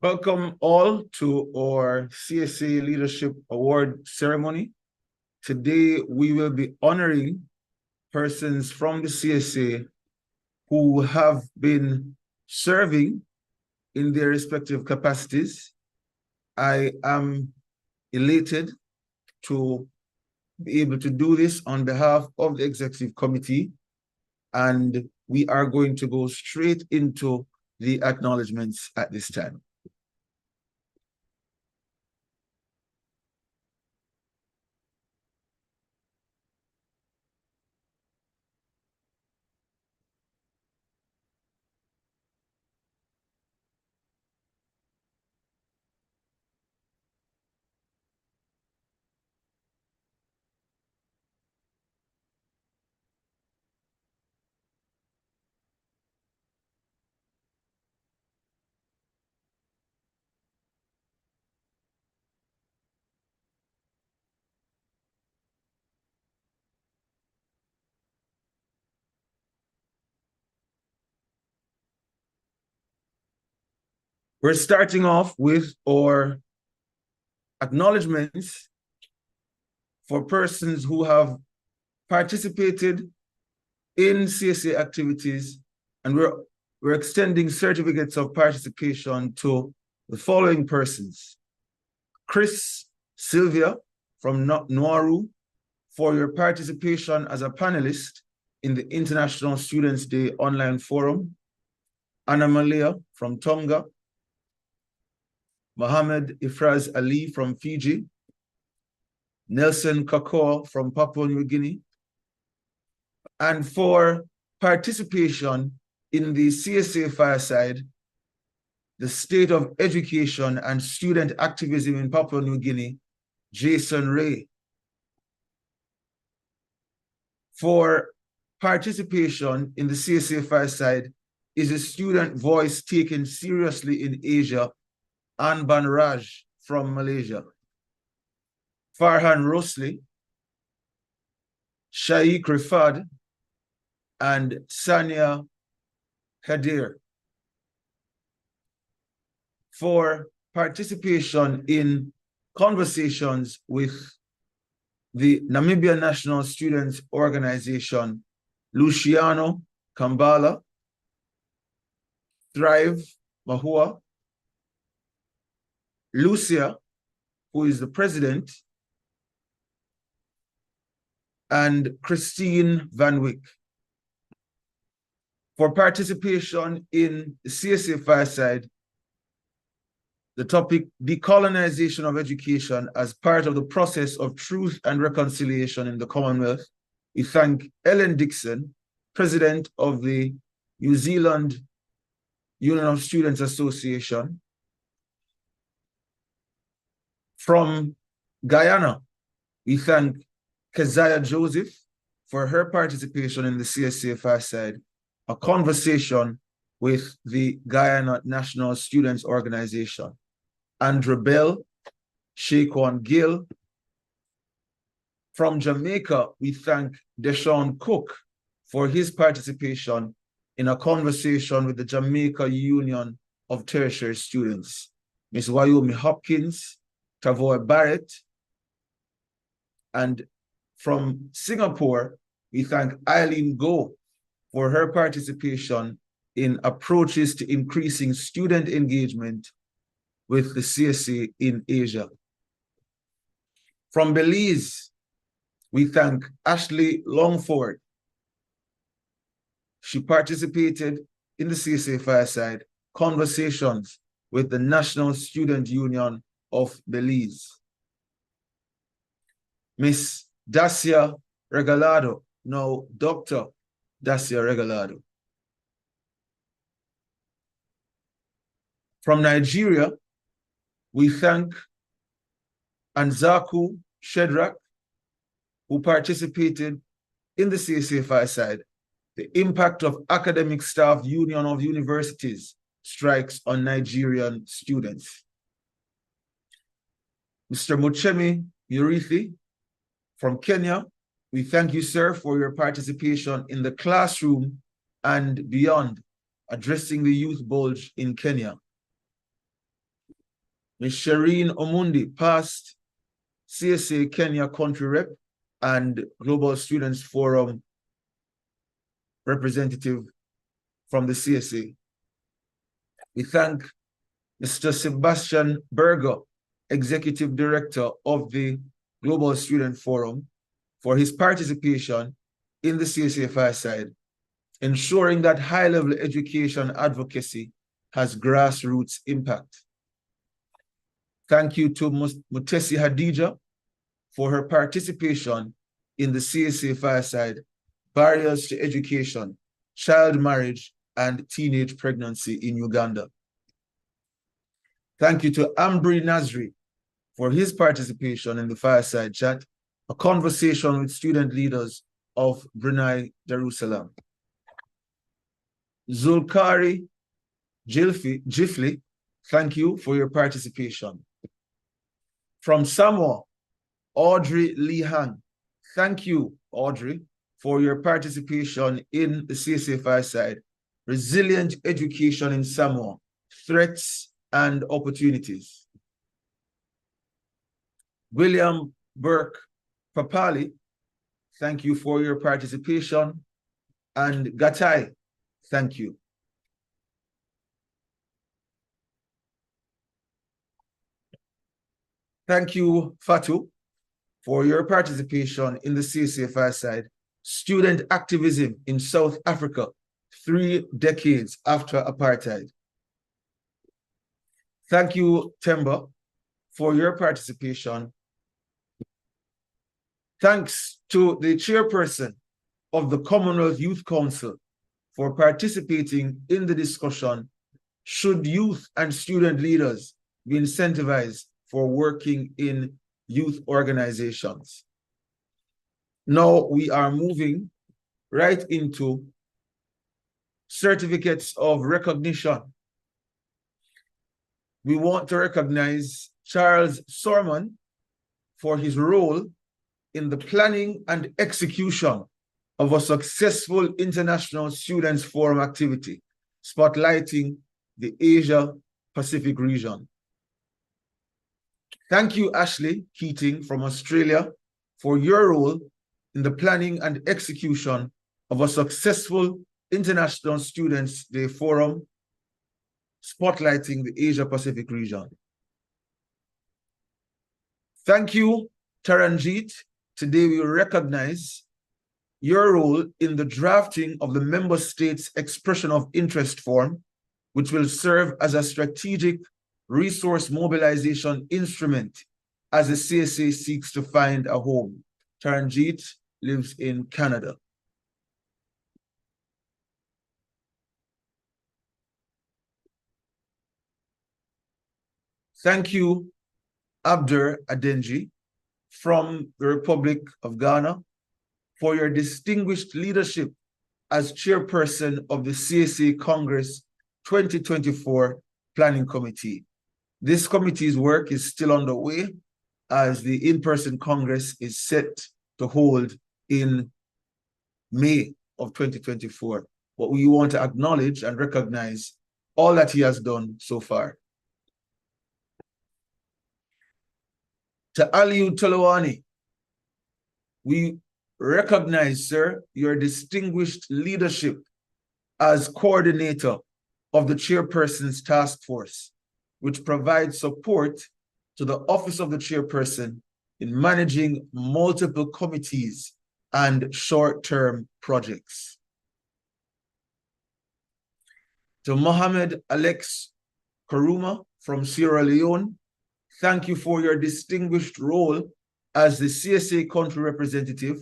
Welcome all to our CSA Leadership Award ceremony. Today, we will be honoring persons from the CSA who have been serving in their respective capacities. I am elated to be able to do this on behalf of the Executive Committee, and we are going to go straight into the acknowledgements at this time. We're starting off with our acknowledgements for persons who have participated in CSA activities, and we're extending certificates of participation to the following persons. Chris Sylvia from Nauru for your participation as a panelist in the International Students' Day online forum. Anna Malia from Tonga. Mohammed Ifraz Ali from Fiji, Nelson Kakor from Papua New Guinea, and for participation in the CSA Fireside, the State of Education and Student Activism in Papua New Guinea, Jason Ray. For participation in the CSA Fireside is a student voice taken seriously in Asia, Anban Raj from Malaysia, Farhan Rosli, Shaikh Rifad, and Sania Kadir. For participation in conversations with the Namibia National Students Organization, Luciano Kambala, Thrive Mahua, Lucia, who is the president, and Christine Van Wyck. For participation in the CSA Fireside, the topic decolonization of education as part of the process of truth and reconciliation in the Commonwealth. We thank Ellen Dixon, president of the New Zealand Union of Students Association. From Guyana, we thank Keziah Joseph for her participation in the CSA Fireside, a conversation with the Guyana National Students Organization. Andrew Bell, Shaquan Gill. From Jamaica, we thank Deshaun Cook for his participation in a conversation with the Jamaica Union of Tertiary Students. Ms. Wyoming Hopkins, Tavoy Barrett, and from Singapore, we thank Eileen Goh for her participation in approaches to increasing student engagement with the CSA in Asia. From Belize, we thank Ashley Longford. She participated in the CSA Fireside conversations with the National Student Union of Belize. Miss Dacia Regalado, now Dr. Dacia Regalado. From Nigeria, we thank Anzaku Shedrack, who participated in the CSA Fireside, the impact of Academic Staff Union of Universities strikes on Nigerian students. Mr. Muchemi Urithi from Kenya, we thank you, sir, for your participation in the classroom and beyond, addressing the youth bulge in Kenya. Ms. Shireen Omundi, past CSA Kenya country rep and Global Students Forum representative from the CSA. We thank Mr. Sebastian Berger, Executive Director of the Global Student Forum, for his participation in the CSA Fireside, ensuring that high-level education advocacy has grassroots impact. Thank you to Mutesi Hadija for her participation in the CSA Fireside, Barriers to Education, Child Marriage, and Teenage Pregnancy in Uganda. Thank you to Ambri Nasri for his participation in the Fireside Chat, a conversation with student leaders of Brunei Darussalam. Zulkari Jifli, thank you for your participation. From Samoa, Audrey Lihan, thank you, Audrey, for your participation in the CSA Fireside, Resilient Education in Samoa, Threats and Opportunities. William Burke Papali, thank you for your participation. And Gatai, thank you. Thank you, Fatu, for your participation in the CSA Fireside, Student Activism in South Africa, 3 decades after apartheid. Thank you, Temba, for your participation. Thanks to the chairperson of the Commonwealth Youth Council for participating in the discussion, should youth and student leaders be incentivized for working in youth organizations? Now we are moving right into certificates of recognition. We want to recognize Charles Sorman for his role in the planning and execution of a successful International Students Forum activity, spotlighting the Asia-Pacific region. Thank you, Ashley Keating from Australia, for your role in the planning and execution of a successful International Students Day Forum, spotlighting the Asia-Pacific region. Thank you, Taranjeet. Today we recognize your role in the drafting of the Member States Expression of Interest Form, which will serve as a strategic resource mobilization instrument as the CSA seeks to find a home. Taranjeet lives in Canada. Thank you, Abdur Adenji from the Republic of Ghana, for your distinguished leadership as chairperson of the CSA Congress 2024 Planning Committee. This committee's work is still underway as the in-person Congress is set to hold in May of 2024. But we want to acknowledge and recognize all that he has done so far. To Aliu Tolawani, we recognize, sir, your distinguished leadership as coordinator of the chairperson's task force, which provides support to the office of the chairperson in managing multiple committees and short-term projects. To Mohamed Alex Karuma from Sierra Leone, thank you for your distinguished role as the CSA country representative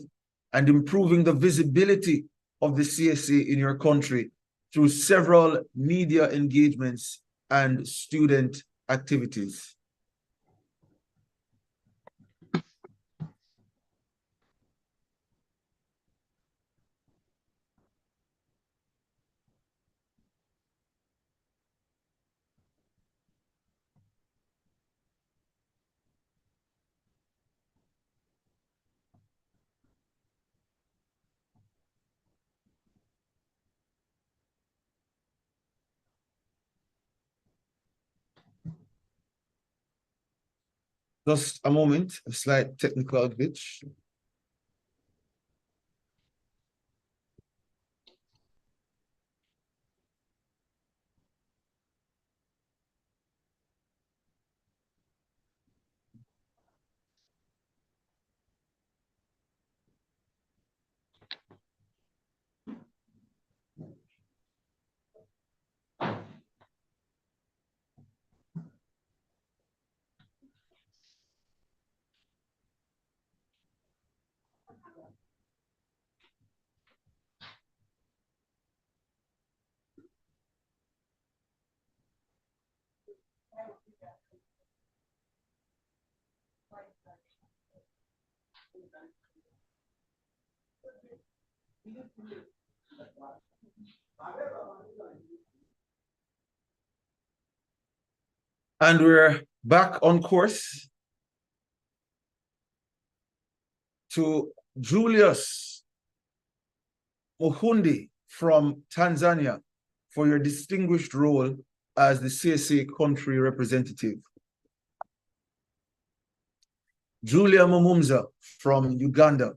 and improving the visibility of the CSA in your country through several media engagements and student activities. Just a moment, a slight technical glitch. And we're back on course to Julius Muhundi from Tanzania for your distinguished role as the CSA country representative. Julia Mumumza from Uganda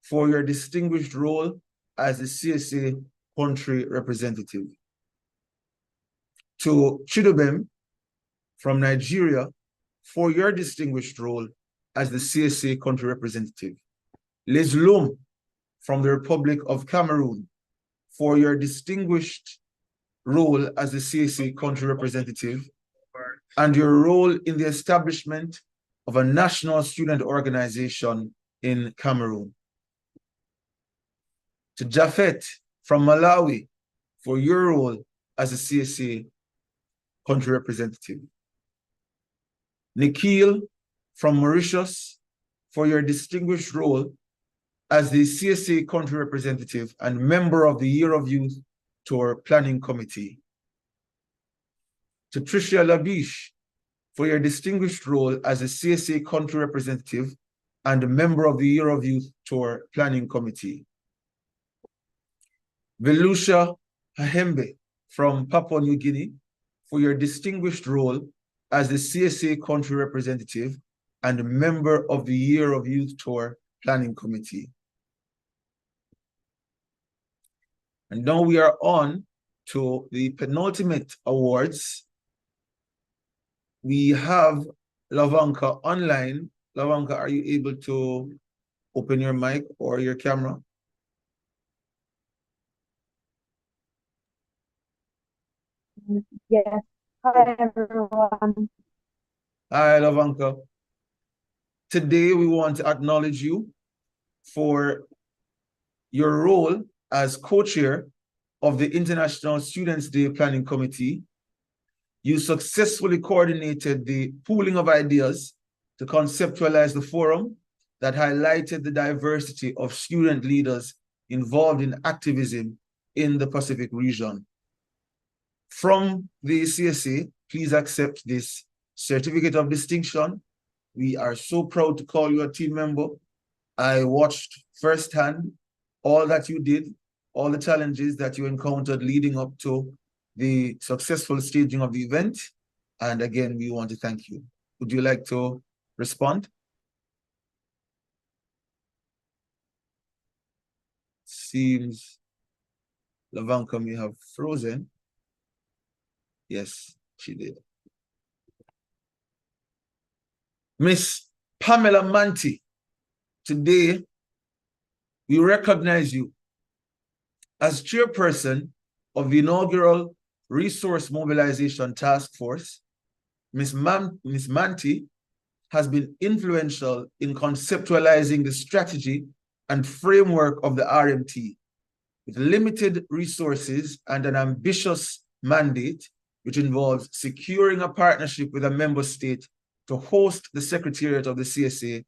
for your distinguished role as the CSA country representative. To Chidubem from Nigeria for your distinguished role as the CSA country representative. Liz Lum from the Republic of Cameroon for your distinguished role as the CSA country representative and your role in the establishment of a national student organization in Cameroon. To Jafet from Malawi for your role as a CSA country representative. Nikhil from Mauritius for your distinguished role as the CSA country representative and member of the Year of Youth Tour Planning Committee. To Tricia Labiche for your distinguished role as a CSA country representative and a member of the Year of Youth Tour Planning Committee. Velusha Hahembe from Papua New Guinea for your distinguished role as the CSA country representative and a member of the Year of Youth Tour Planning Committee. And now we are on to the penultimate awards. We have Lavanka online. Lavanka, are you able to open your mic or your camera? Yes. Hi, everyone. Hi, Lavanka. Today, we want to acknowledge you for your role as co-chair of the International Students' Day Planning Committee. You successfully coordinated the pooling of ideas to conceptualize the forum that highlighted the diversity of student leaders involved in activism in the Pacific region. From the CSA, please accept this certificate of distinction. We are so proud to call you a team member. I watched firsthand all that you did, all the challenges that you encountered leading up to the successful staging of the event. And again, we want to thank you. Would you like to respond? Seems Lavanka may have frozen. Yes, she did. Miss Pamela Manti, today we recognize you as chairperson of the inaugural Resource Mobilization Task Force. Miss Manti has been influential in conceptualizing the strategy and framework of the RMT. With limited resources and an ambitious mandate, which involves securing a partnership with a member state to host the Secretariat of the CSA,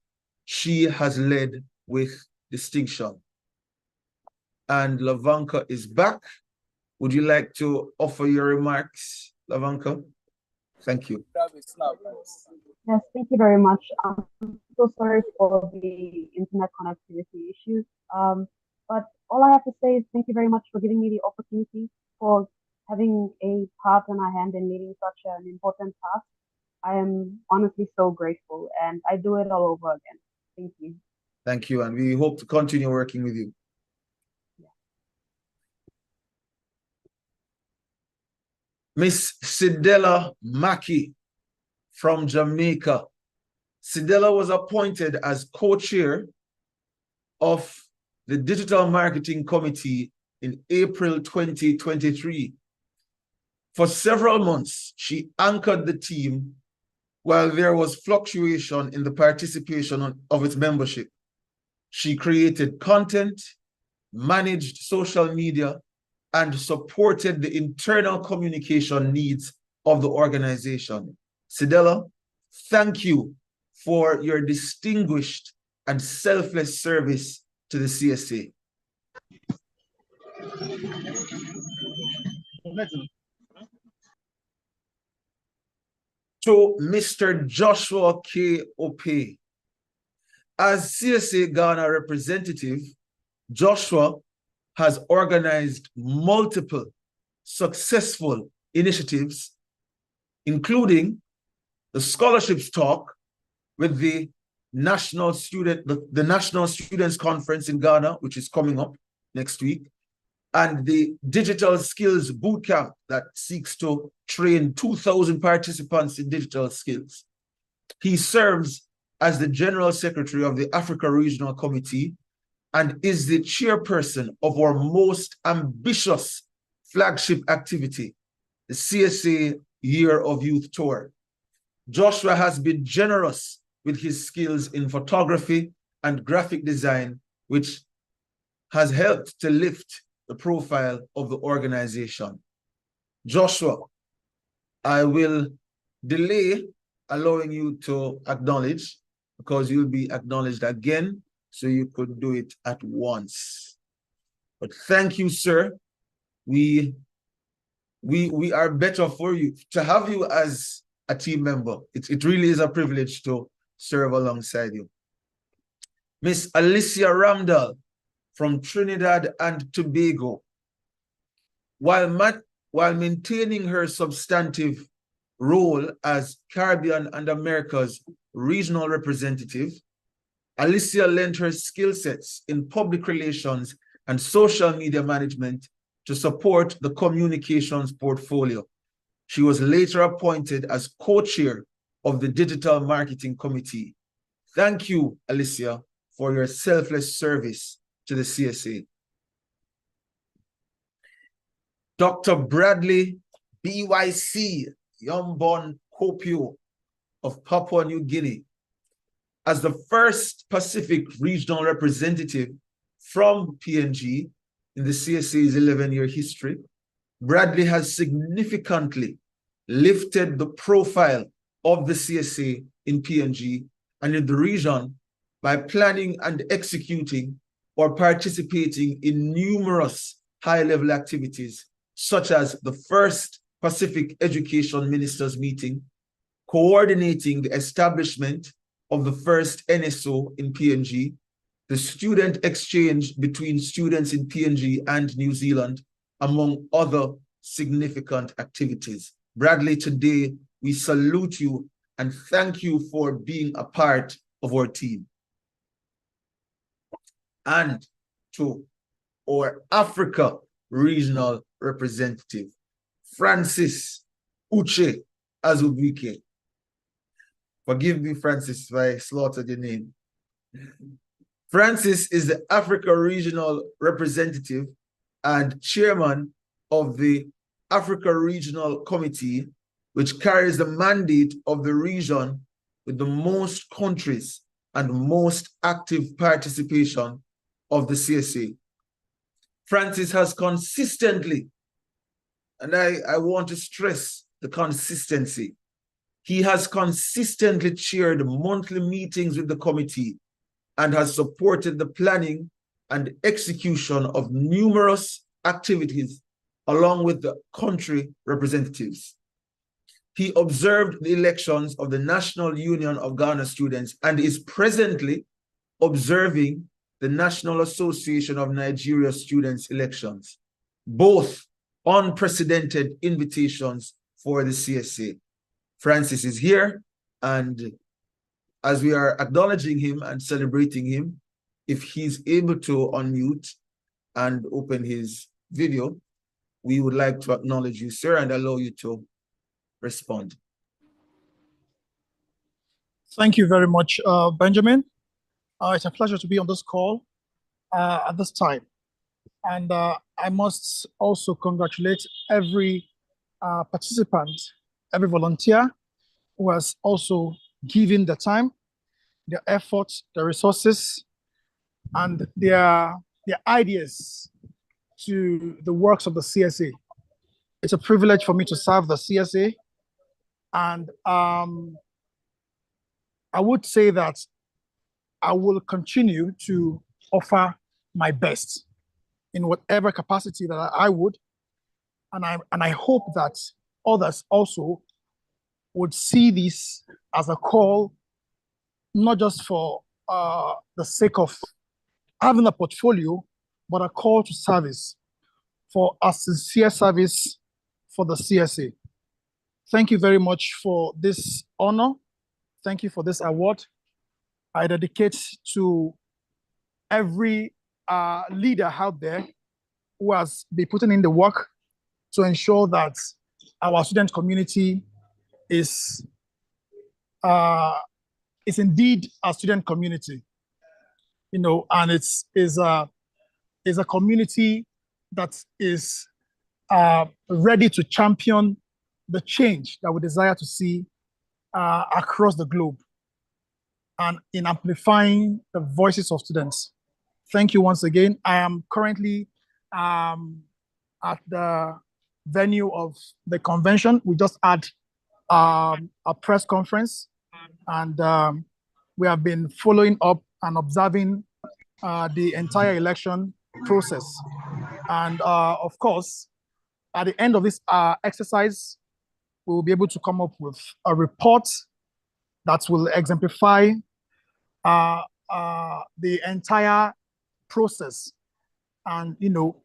she has led with distinction. And Lavanka is back. Would you like to offer your remarks, Lavanka? Thank you. Yes, thank you very much. I'm so sorry for the internet connectivity issues. But all I have to say is thank you very much for giving me the opportunity, for having a part in our hand in leading such an important task. I am honestly so grateful, and I do it all over again. Thank you. Thank you, and we hope to continue working with you. Yeah. Miss Sidela Mackey from Jamaica. Sidela was appointed as co-chair of the Digital Marketing Committee in April 2023. For several months, she anchored the team while there was fluctuation in the participation of its membership. She created content, managed social media, and supported the internal communication needs of the organization. Sidela, thank you for your distinguished and selfless service to the CSA. To Mr. Joshua K. Ope. As CSA Ghana representative, Joshua has organized multiple successful initiatives, including the scholarships talk with the National Students Conference in Ghana, which is coming up next week, and the Digital Skills Bootcamp that seeks to train 2,000 participants in digital skills. He serves as the General Secretary of the Africa Regional Committee and is the chairperson of our most ambitious flagship activity, the CSA Year of Youth Tour. Joshua has been generous with his skills in photography and graphic design, which has helped to lift the profile of the organization. Joshua, I will delay allowing you to acknowledge because you'll be acknowledged again, so you could do it at once. But thank you, sir. We are better for you. To have you as a team member, it really is a privilege to serve alongside you. Miss Alicia Ramdal from Trinidad and Tobago. While maintaining her substantive role as Caribbean and America's regional representative, Alicia lent her skill sets in public relations and social media management to support the communications portfolio. She was later appointed as co-chair of the Digital Marketing Committee. Thank you, Alicia, for your selfless service to the CSA. Dr. Bradley BYC Yombon Kopio of Papua New Guinea. As the first Pacific regional representative from PNG in the CSA's 11-year history, Bradley has significantly lifted the profile of the CSA in PNG and in the region by planning and executing or participating in numerous high-level activities, such as the first Pacific Education Ministers meeting, coordinating the establishment of the first NSO in PNG, the student exchange between students in PNG and New Zealand, among other significant activities. Bradley, today we salute you and thank you for being a part of our team. And to our Africa regional representative, Francis Uche Azubike. Forgive me, Francis, if I slaughtered your name. Francis is the Africa regional representative and chairman of the Africa Regional Committee, which carries the mandate of the region with the most countries and most active participation of the CSA. Francis has consistently, and I want to stress the consistency, he has consistently chaired monthly meetings with the committee and has supported the planning and execution of numerous activities along with the country representatives. He observed the elections of the National Union of Ghana Students and is presently observing the National Association of Nigeria Students elections, both unprecedented invitations for the CSA. Francis is here, and as we are acknowledging him and celebrating him, if he's able to unmute and open his video, we would like to acknowledge you, sir, and allow you to respond. Thank you very much, Benjamin. It's a pleasure to be on this call at this time. And I must also congratulate every participant, every volunteer who has also given the time, their efforts, their resources, and their ideas to the works of the CSA. It's a privilege for me to serve the CSA. And I would say that I will continue to offer my best in whatever capacity that I would. And I hope that others also would see this as a call, not just for the sake of having a portfolio, but a call to service, for a sincere service for the CSA. Thank you very much for this honor. Thank you for this award. I dedicate to every leader out there who has been putting in the work to ensure that our student community is indeed a student community, you know, and is a community that is ready to champion the change that we desire to see across the globe, and in amplifying the voices of students. Thank you once again. I am currently at the venue of the convention. We just had a press conference, and we have been following up and observing the entire election process. And of course, at the end of this exercise, we will be able to come up with a report that will exemplify the entire process, and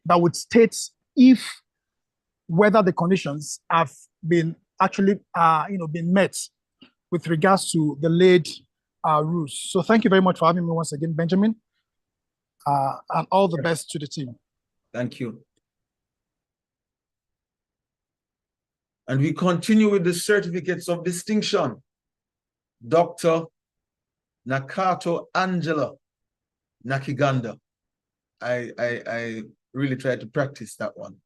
that would state if whether the conditions have been actually been met with regards to the laid rules. So thank you very much for having me once again, Benjamin, and all the best to the team. Thank you. And we continue with the certificates of distinction. Dr. Nakato Angela Nakiganda. I really tried to practice that one.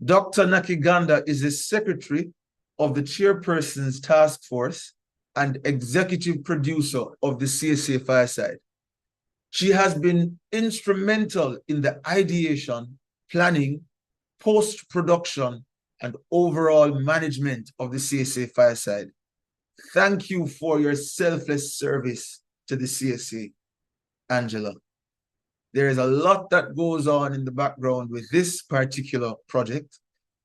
Dr. Nakiganda is the secretary of the Chairperson's Task Force and executive producer of the CSA Fireside. She has been instrumental in the ideation, planning, post-production, and overall management of the CSA Fireside. Thank you for your selfless service to the CSA, Angela. There is a lot that goes on in the background with this particular project,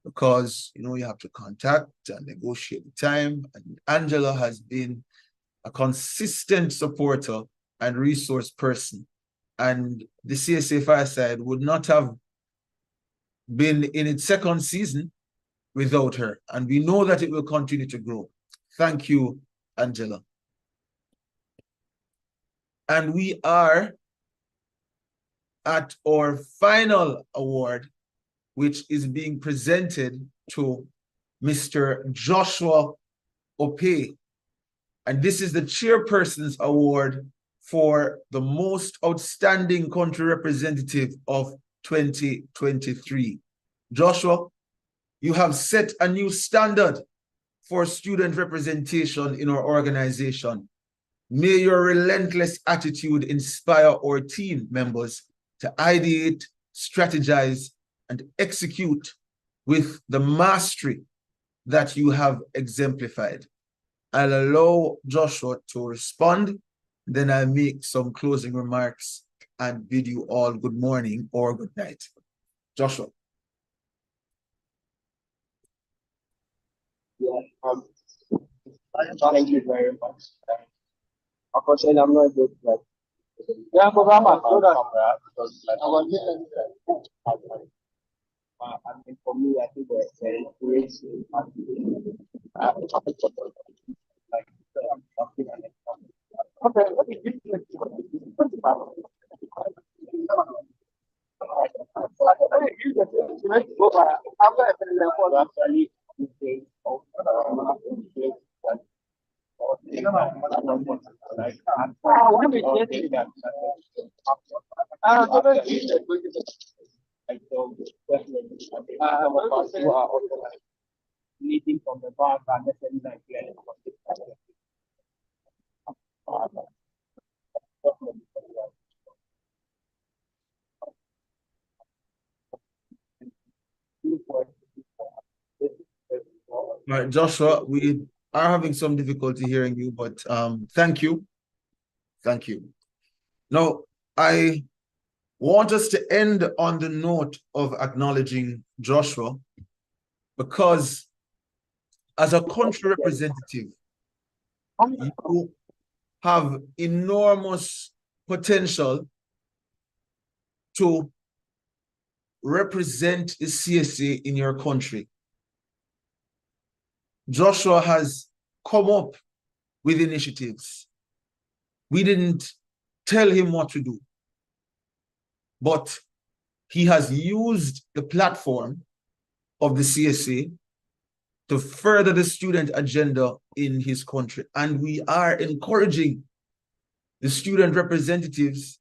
because you have to contact and negotiate the time. And Angela has been a consistent supporter and resource person. And the CSA Fireside would not have been in its second season without her. And we know that it will continue to grow. Thank you, Angela. And we are at our final award, which is being presented to Mr. Joshua Opey. And this is the Chairperson's Award for the most outstanding country representative of 2023. Joshua, you have set a new standard for student representation in our organization. May your relentless attitude inspire our team members to ideate, strategize, and execute with the mastery that you have exemplified. I'll allow Joshua to respond, then I'll make some closing remarks and bid you all good morning or good night. Joshua. Thank you very much. Unfortunately, I'm not good, but yeah, but I'm not I mean, for me, I think it's very inspirational. Leading from the bar and the same like All right, Joshua, we are having some difficulty hearing you, but thank you. Thank you. Now, I want us to end on the note of acknowledging Joshua, because as a country representative, you have enormous potential to represent the CSA in your country. Joshua has come up with initiatives. We didn't tell him what to do, but he has used the platform of the CSA to further the student agenda in his country. And we are encouraging the student representatives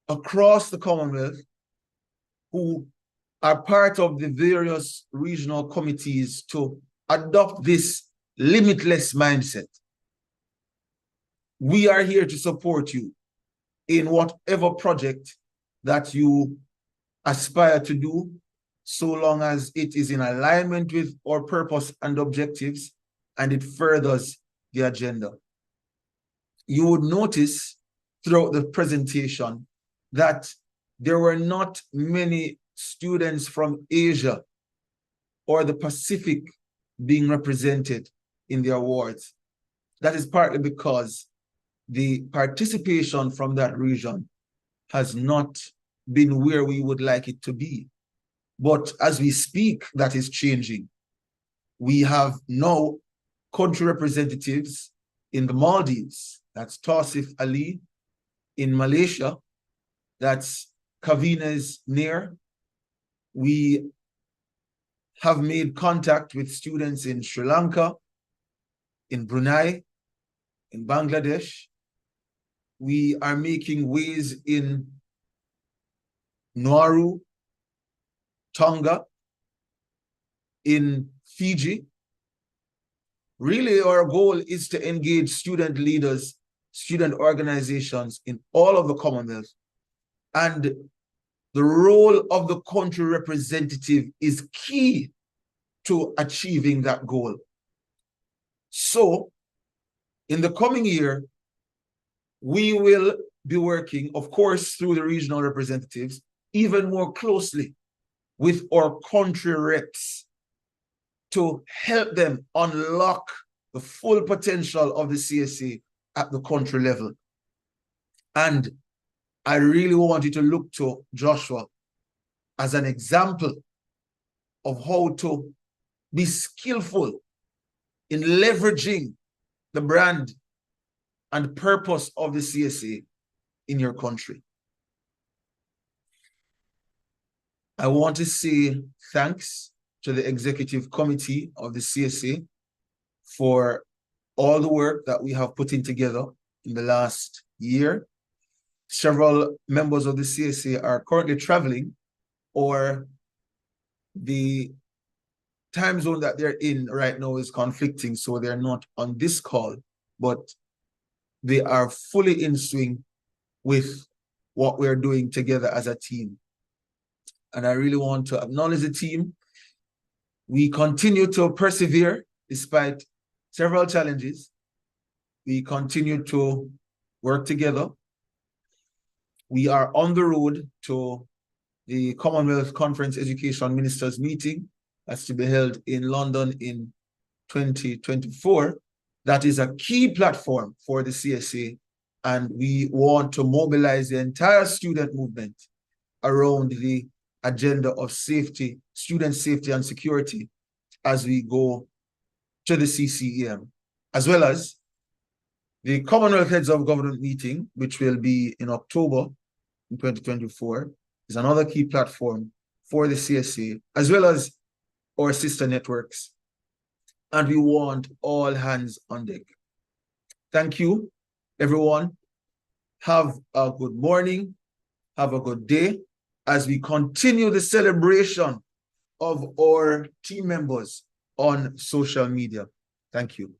across the Commonwealth who are part of the various regional committees to adopt this limitless mindset. We are here to support you in whatever project that you aspire to do, so long as it is in alignment with our purpose and objectives and it furthers the agenda. You would notice throughout the presentation that there were not many students from Asia or the Pacific being represented in the awards. That is partly because the participation from that region has not been where we would like it to be. But as we speak, that is changing. We have now country representatives in the Maldives. That's Tausif Ali. In Malaysia, that's Kavina's Nair. We have made contact with students in Sri Lanka, in Brunei, in Bangladesh. We are making waves in Nauru, Tonga, in Fiji. Really, our goal is to engage student leaders, student organizations in all of the Commonwealth. And the role of the country representative is key to achieving that goal. So, in the coming year, we will be working, of course, through the regional representatives, even more closely with our country reps to help them unlock the full potential of the CSA at the country level. And I really want you to look to Joshua as an example of how to be skillful in leveraging the brand and purpose of the CSA in your country. I want to say thanks to the executive committee of the CSA for all the work that we have put in together in the last year. Several members of the CSA are currently traveling, or the time zone that they're in right now is conflicting, so they're not on this call, but they are fully in swing with what we're doing together as a team. And I really want to acknowledge the team. We continue to persevere despite several challenges. We continue to work together. We are on the road to the Commonwealth Conference Education Ministers meeting that's to be held in London in 2024. That is a key platform for the CSA, and we want to mobilize the entire student movement around the agenda of safety, student safety and security as we go to the CCEM, as well as the Commonwealth Heads of Government meeting, which will be in October in 2024, is another key platform for the CSA, as well as our sister networks. And we want all hands on deck. Thank you, everyone. Have a good morning. Have a good day as we continue the celebration of our team members on social media. Thank you.